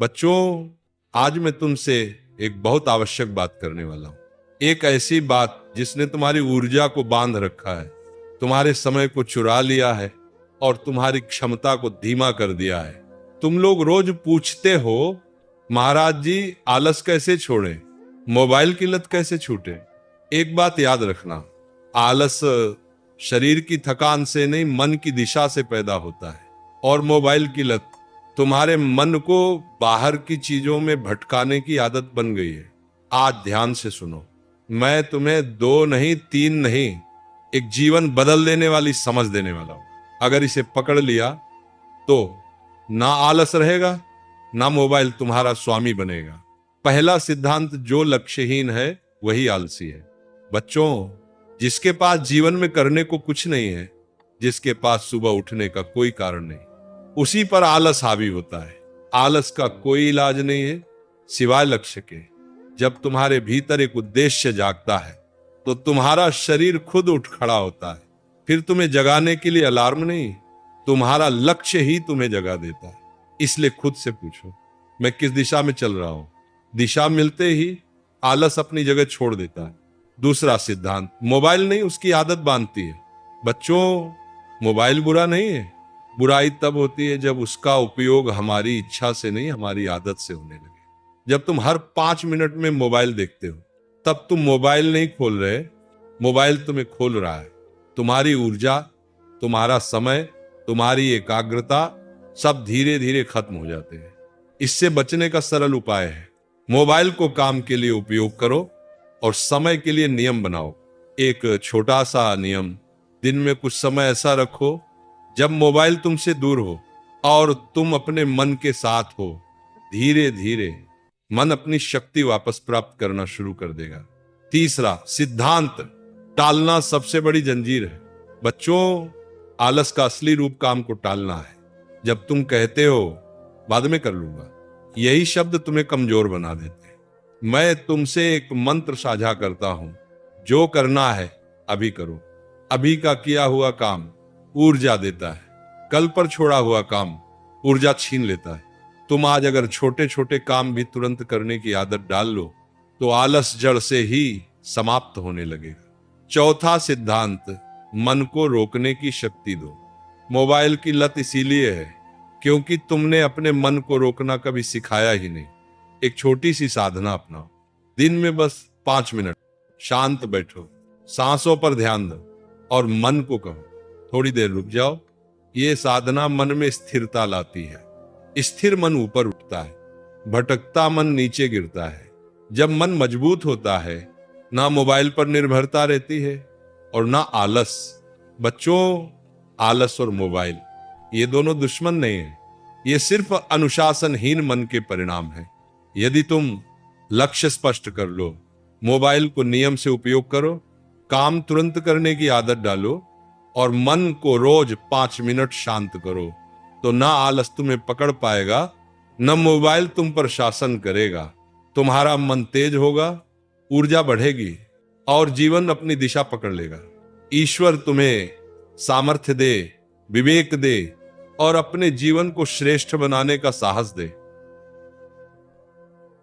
बच्चों, आज मैं तुमसे एक बहुत आवश्यक बात करने वाला हूं। एक ऐसी बात जिसने तुम्हारी ऊर्जा को बांध रखा है, तुम्हारे समय को चुरा लिया है और तुम्हारी क्षमता को धीमा कर दिया है। तुम लोग रोज पूछते हो, महाराज जी आलस कैसे छोड़ें, मोबाइल की लत कैसे छूटे। एक बात याद रखना, आलस शरीर की थकान से नहीं, मन की दिशा से पैदा होता है। और मोबाइल की लत तुम्हारे मन को बाहर की चीजों में भटकाने की आदत बन गई है। आज ध्यान से सुनो, मैं तुम्हें 2 नहीं 3 नहीं, एक जीवन बदल देने वाली समझ देने वाला हूं। अगर इसे पकड़ लिया तो ना आलस रहेगा, ना मोबाइल तुम्हारा स्वामी बनेगा। पहला सिद्धांत, जो लक्ष्यहीन है वही आलसी है। बच्चों, जिसके पास जीवन में करने को कुछ नहीं है, जिसके पास सुबह उठने का कोई कारण नहीं, उसी पर आलस हावी होता है। आलस का कोई इलाज नहीं है सिवाय लक्ष्य के। जब तुम्हारे भीतर एक उद्देश्य जागता है तो तुम्हारा शरीर खुद उठ खड़ा होता है। फिर तुम्हें जगाने के लिए अलार्म नहीं, तुम्हारा लक्ष्य ही तुम्हें जगा देता है। इसलिए खुद से पूछो, मैं किस दिशा में चल रहा हूं। दिशा मिलते ही आलस अपनी जगह छोड़ देता है। दूसरा सिद्धांत, मोबाइल नहीं उसकी आदत बांधती है। बच्चों, मोबाइल बुरा नहीं है। बुराई तब होती है जब उसका उपयोग हमारी इच्छा से नहीं, हमारी आदत से होने लगे। जब तुम हर 5 मिनट में मोबाइल देखते हो, तब तुम मोबाइल नहीं खोल रहे, मोबाइल तुम्हें खोल रहा है। तुम्हारी ऊर्जा, तुम्हारा समय, तुम्हारी एकाग्रता सब धीरे धीरे खत्म हो जाते हैं। इससे बचने का सरल उपाय है, मोबाइल को काम के लिए उपयोग करो और समय के लिए नियम बनाओ। एक छोटा सा नियम, दिन में कुछ समय ऐसा रखो जब मोबाइल तुमसे दूर हो और तुम अपने मन के साथ हो। धीरे धीरे मन अपनी शक्ति वापस प्राप्त करना शुरू कर देगा। तीसरा सिद्धांत, टालना सबसे बड़ी जंजीर है। बच्चों, आलस का असली रूप काम को टालना है। जब तुम कहते हो बाद में कर लूंगा, यही शब्द तुम्हें कमजोर बना देते हैं। मैं तुमसे एक मंत्र साझा करता हूं, जो करना है अभी करो। अभी का किया हुआ काम ऊर्जा देता है, कल पर छोड़ा हुआ काम ऊर्जा छीन लेता है। तुम आज अगर छोटे छोटे काम भी तुरंत करने की आदत डाल लो तो आलस जड़ से ही समाप्त होने लगेगा। चौथा सिद्धांत, मन को रोकने की शक्ति दो। मोबाइल की लत इसीलिए है क्योंकि तुमने अपने मन को रोकना कभी सिखाया ही नहीं। एक छोटी सी साधना अपनाओ, दिन में बस 5 मिनट शांत बैठो, सांसों पर ध्यान दो और मन को कहो थोड़ी देर रुक जाओ। ये साधना मन में स्थिरता लाती है। स्थिर मन ऊपर उठता है, भटकता मन नीचे गिरता है। जब मन मजबूत होता है, ना मोबाइल पर निर्भरता रहती है और ना आलस। बच्चों, आलस और मोबाइल ये दोनों दुश्मन नहीं है, ये सिर्फ अनुशासनहीन मन के परिणाम है। यदि तुम लक्ष्य स्पष्ट कर लो, मोबाइल को नियम से उपयोग करो, काम तुरंत करने की आदत डालो और मन को रोज 5 मिनट शांत करो, तो ना आलस तुम्हें पकड़ पाएगा, न मोबाइल तुम पर शासन करेगा। तुम्हारा मन तेज होगा, ऊर्जा बढ़ेगी और जीवन अपनी दिशा पकड़ लेगा। ईश्वर तुम्हें सामर्थ्य दे, विवेक दे और अपने जीवन को श्रेष्ठ बनाने का साहस दे।